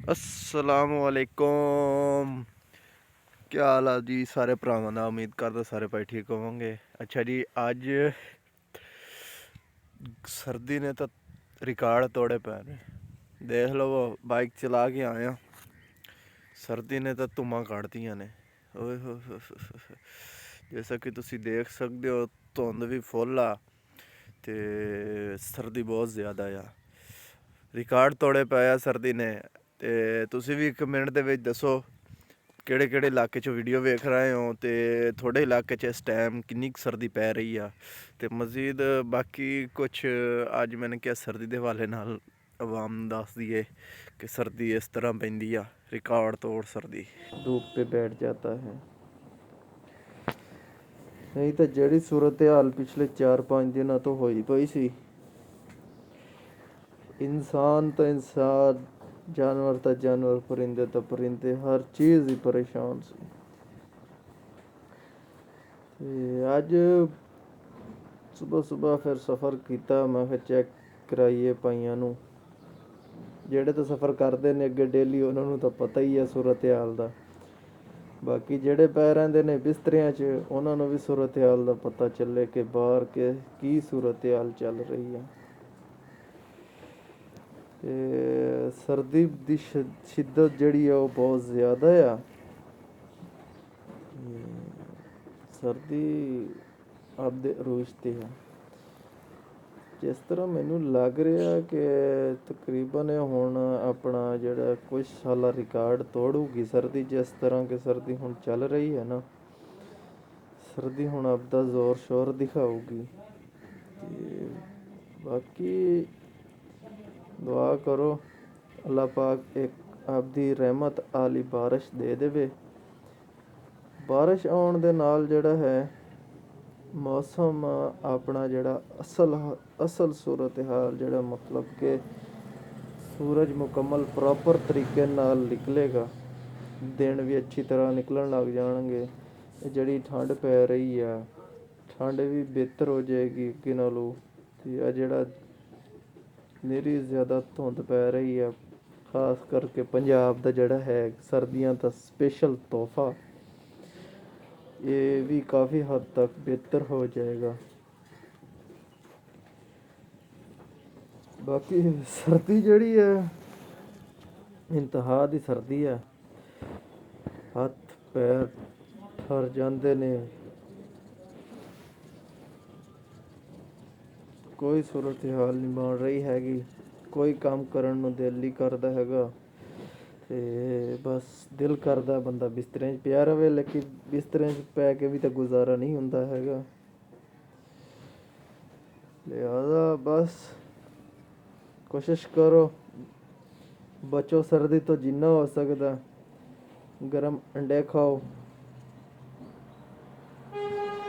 असलामुअलैकुम। क्या हाल है जी सारे भरावां दा। उम्मीद करदा सारे भाई ठीक होवोगे। अच्छा जी, अज सर्दी ने तो रिकॉर्ड तोड़े पे ने। देख लो, बाइक चला के आया, सर्दी ने तो धुआं कढ़ दियां ने। ओए हो हो। जैसा कि तुसी देख सकते हो, धुंद भी फुल आ ते सर्दी बहुत ज़्यादा आ। रिकॉर्ड तोड़े पे आ सर्दी ने। ते तुसी भी कमेंट दे विच दसो ਕਿਹੜੇ ਕਿਹੜੇ ਇਲਾਕੇ 'ਚ ਵੀਡੀਓ ਵੇਖ ਰਹੇ ਹੋ ਤੇ ਤੁਹਾਡੇ ਇਲਾਕੇ 'ਚ ਇਸ ਟਾਈਮ ਕਿੰਨੀ ਕੁ ਸਰਦੀ ਪੈ ਰਹੀ ਆ। ਤੇ ਮਜ਼ੀਦ ਬਾਕੀ ਕੁਛ ਅੱਜ ਮੈंने ਕਿਹਾ ਸਰਦੀ ਦੇ ਹਵਾਲੇ ਨਾਲ ਆਵਾਮ ਨੂੰ ਦੱਸ ਦਈਏ ਕਿ ਸਰਦੀ ਇਸ ਤਰ੍ਹਾਂ ਪੈਂਦੀ ਆ, ਰਿਕਾਰਡ ਤੋੜ ਸਰਦੀ। धूप पे बैठ जाता है। नहीं तो ਜਿਹੜੀ सूरत हाल पिछले 4-5 ਦਿਨਾਂ ਤੋਂ ਹੋਈ ਪਈ ਸੀ, इंसान तो इंसान, जानवर तो जानवर, परिंदे तो परिंदे, हर चीज़ ही परेशान सी। ते अज सुबह सुबह फिर सफ़र किया, मैं फिर चैक कराइए भाइयों नूं ਜਿਹੜੇ ਤਾਂ ਸਫ਼ਰ ਕਰਦੇ ਨੇ ਅੱਗੇ ਡੇਲੀ, ਉਹਨਾਂ ਨੂੰ ਤਾਂ ਪਤਾ ਹੀ ਹੈ ਸੂਰਤ ਹਾਲ ਦਾ। ਬਾਕੀ ਜਿਹੜੇ ਪੈ ਰਹਿੰਦੇ ਨੇ ਬਿਸਤਰਿਆਂ 'ਚ, ਉਹਨਾਂ ਨੂੰ ਵੀ ਸੂਰਤ ਹਾਲ ਦਾ ਪਤਾ ਚੱਲੇ ਕਿ ਬਾਹਰ ਕੀ ਸੂਰਤ ਹਾਲ ਚੱਲ ਰਹੀ ਹੈ। ਤੇ ਸਰਦੀ ਦੀ ਸ਼ਿੱਦਤ ਜਿਹੜੀ ਆ ਉਹ ਬਹੁਤ ਜ਼ਿਆਦਾ ਆ। ਸਰਦੀ ਆਪਦੇ ਅਰੂਜ 'ਤੇ ਆ। ਜਿਸ ਤਰ੍ਹਾਂ ਮੈਨੂੰ ਲੱਗ ਰਿਹਾ ਕਿ ਤਕਰੀਬਨ ਹੁਣ ਆਪਣਾ ਜਿਹੜਾ ਕੁਛ ਸਾਲਾ ਰਿਕਾਰਡ ਤੋੜੂਗੀ ਸਰਦੀ। ਜਿਸ ਤਰ੍ਹਾਂ ਕਿ ਸਰਦੀ ਹੁਣ ਚੱਲ ਰਹੀ ਹੈ ਨਾ, ਸਰਦੀ ਹੁਣ ਆਪਦਾ ਜ਼ੋਰ ਸ਼ੋਰ ਦਿਖਾਊਗੀ। ਤੇ ਬਾਕੀ ਦੁਆ ਕਰੋ ਅੱਲਾਹ ਪਾਕ ਇੱਕ ਆਪਦੀ ਰਹਿਮਤ ਆਲੀ ਬਾਰਿਸ਼ ਦੇ ਦੇਵੇ। ਬਾਰਿਸ਼ ਆਉਣ ਦੇ ਨਾਲ ਜਿਹੜਾ ਹੈ ਮੌਸਮ ਆਪਣਾ ਜਿਹੜਾ ਅਸਲ ਸੂਰਤ ਹਾਲ, ਜਿਹੜਾ ਮਤਲਬ ਕਿ ਸੂਰਜ ਮੁਕੰਮਲ ਪ੍ਰੋਪਰ ਤਰੀਕੇ ਨਾਲ ਨਿਕਲੇਗਾ, ਦਿਨ ਵੀ ਅੱਛੀ ਤਰ੍ਹਾਂ ਨਿਕਲਣ ਲੱਗ ਜਾਣਗੇ। ਜਿਹੜੀ ਠੰਡ ਪੈ ਰਹੀ ਆ, ਠੰਡ ਵੀ ਬਿਹਤਰ ਹੋ ਜਾਏਗੀ ਅੱਗੇ ਨਾਲੋਂ। ਅਤੇ ਆ ਜਿਹੜਾ ਨਿਰੀ ਜ਼ਿਆਦਾ ਧੁੰਦ ਪੈ ਰਹੀ ਆ, ਖਾਸ ਕਰਕੇ ਪੰਜਾਬ ਦਾ ਜਿਹੜਾ ਹੈ ਸਰਦੀਆਂ ਦਾ ਸਪੈਸ਼ਲ ਤੋਹਫਾ, ਇਹ ਵੀ ਕਾਫੀ ਹੱਦ ਤੱਕ ਬਿਹਤਰ ਹੋ ਜਾਏਗਾ। ਬਾਕੀ ਸਰਦੀ ਜਿਹੜੀ ਹੈ ਇੰਤਹਾ ਦੀ ਸਰਦੀ ਹੈ, ਹੱਥ ਪੈਰ ਠਰ ਜਾਂਦੇ ਨੇ, ਕੋਈ ਸੂਰਤ ਹਾਲ ਨਹੀਂ ਬਣ ਰਹੀ ਹੈਗੀ, ਕੋਈ ਕੰਮ ਕਰਨ ਨੂੰ ਦਿਲ ਨਹੀਂ ਕਰਦਾ ਹੈਗਾ। ਤੇ ਬਸ ਦਿਲ ਕਰਦਾ ਬੰਦਾ ਬਿਸਤਰਿਆਂ 'ਚ ਪਿਆ ਰਵੇ, ਲੇਕਿਨ ਬਿਸਤਰਿਆਂ 'ਚ ਪੈ ਕੇ ਵੀ ਤਾਂ ਗੁਜ਼ਾਰਾ ਨਹੀਂ ਹੁੰਦਾ ਹੈਗਾ। ਲਿਹਾਜ਼ਾ ਬਸ ਕੋਸ਼ਿਸ਼ ਕਰੋ ਬਚੋ ਸਰਦੀ ਤੋਂ ਜਿੰਨਾ ਹੋ ਸਕਦਾ। ਗਰਮ ਅੰਡੇ ਖਾਓ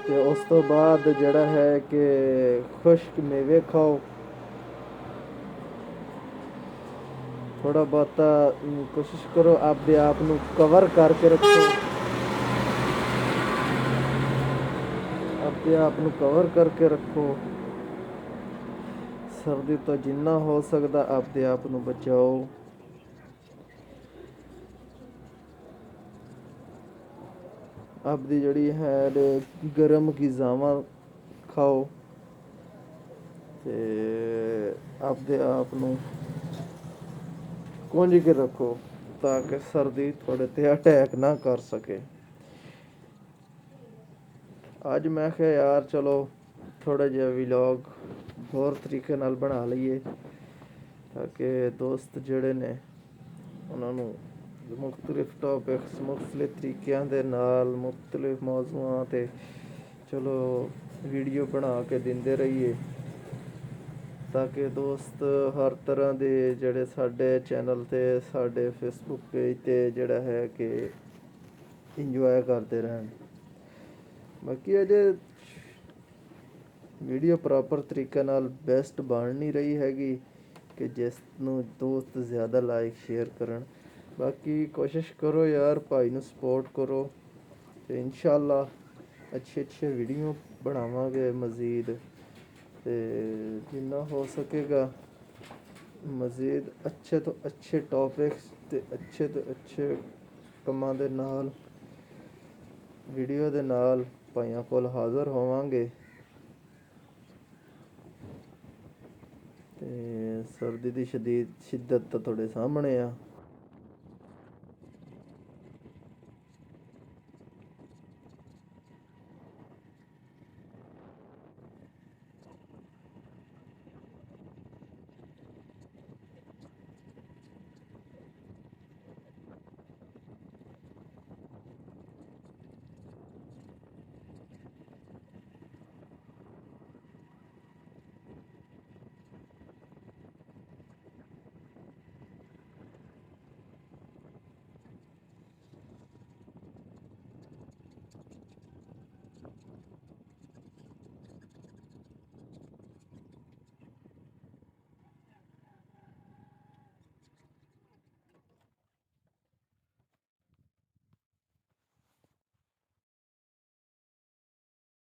ਤੇ ਉਸ ਤੋਂ ਬਾਅਦ ਜਿਹੜਾ ਹੈ ਕਿ ਖੁਸ਼ਕ ਮੇਵੇ ਖਾਓ। ਥੋੜ੍ਹਾ ਬਹੁਤਾ ਕੋਸ਼ਿਸ਼ ਕਰੋ ਆਪਦੇ ਆਪ ਨੂੰ ਕਵਰ ਕਰਕੇ ਰੱਖੋ, ਆਪਦੇ ਆਪ ਨੂੰ ਕਵਰ ਕਰਕੇ ਰੱਖੋ। ਸਰਦੀ ਤੋਂ ਜਿੰਨਾ ਹੋ ਸਕਦਾ ਆਪਦੇ ਆਪ ਨੂੰ ਬਚਾਓ। ਆਪਦੀ ਜਿਹੜੀ ਹੈ ਗਰਮ ਗਿਜ਼ਾਵਾਂ ਖਾਓ ਤੇ ਆਪਦੇ ਆਪ ਨੂੰ ਕੁੰਝ ਕੇ ਰੱਖੋ ਤਾਂ ਕਿ ਸਰਦੀ ਤੁਹਾਡੇ 'ਤੇ ਅਟੈਕ ਨਾ ਕਰ ਸਕੇ। ਅੱਜ ਮੈਂ ਕਿਹਾ ਯਾਰ ਚਲੋ ਥੋੜ੍ਹਾ ਜਿਹਾ ਵਲੌਗ ਹੋਰ ਤਰੀਕੇ ਨਾਲ ਬਣਾ ਲਈਏ ਤਾਂ ਕਿ ਦੋਸਤ ਜਿਹੜੇ ਨੇ ਉਹਨਾਂ ਨੂੰ ਮੁਖਤਲਿਫ ਟੋਪਿਕਸ, ਮੁਖਤਲਿਫ ਤਰੀਕਿਆਂ ਦੇ ਨਾਲ, ਮੁਖਤਲਿਫ ਮੌਜ਼ੂਆਂ 'ਤੇ ਚਲੋ ਵੀਡੀਓ ਬਣਾ ਕੇ ਦਿੰਦੇ ਰਹੀਏ ਤਾਂ ਕਿ ਦੋਸਤ ਹਰ ਤਰ੍ਹਾਂ ਦੇ ਜਿਹੜੇ ਸਾਡੇ ਚੈਨਲ 'ਤੇ, ਸਾਡੇ ਫੇਸਬੁੱਕ ਪੇਜ 'ਤੇ ਜਿਹੜਾ ਹੈ ਕਿ ਇੰਜੋਏ ਕਰਦੇ ਰਹਿਣ। ਬਾਕੀ ਅਜੇ ਵੀਡੀਓ ਪ੍ਰੋਪਰ ਤਰੀਕੇ ਨਾਲ ਬੈਸਟ ਬਣ ਨਹੀਂ ਰਹੀ ਹੈਗੀ ਕਿ ਜਿਸ ਨੂੰ ਦੋਸਤ ਜ਼ਿਆਦਾ ਲਾਈਕ ਸ਼ੇਅਰ ਕਰਨ। ਬਾਕੀ ਕੋਸ਼ਿਸ਼ ਕਰੋ ਯਾਰ, ਭਾਈ ਨੂੰ ਸਪੋਰਟ ਕਰੋ ਅਤੇ ਇਨਸ਼ਾਅੱਲਾ ਅੱਛੇ ਵੀਡੀਓ ਬਣਾਵਾਂਗੇ ਮਜ਼ੀਦ। ਅਤੇ ਜਿੰਨਾ ਹੋ ਸਕੇਗਾ ਮਜ਼ੀਦ ਅੱਛੇ ਤੋਂ ਅੱਛੇ ਟੌਪਿਕਸ ਤੇ ਅੱਛੇ ਤੋਂ ਅੱਛੇ ਕੰਮਾਂ ਦੇ ਨਾਲ ਵੀਡੀਓ ਦੇ ਨਾਲ ਭਾਈਆਂ ਕੋਲ ਹਾਜ਼ਰ ਹੋਵਾਂਗੇ। ਤੇ ਸਰਦੀ ਦੀ ਸ਼ਿੱਦਤ ਤਾਂ ਤੁਹਾਡੇ ਸਾਹਮਣੇ ਆ।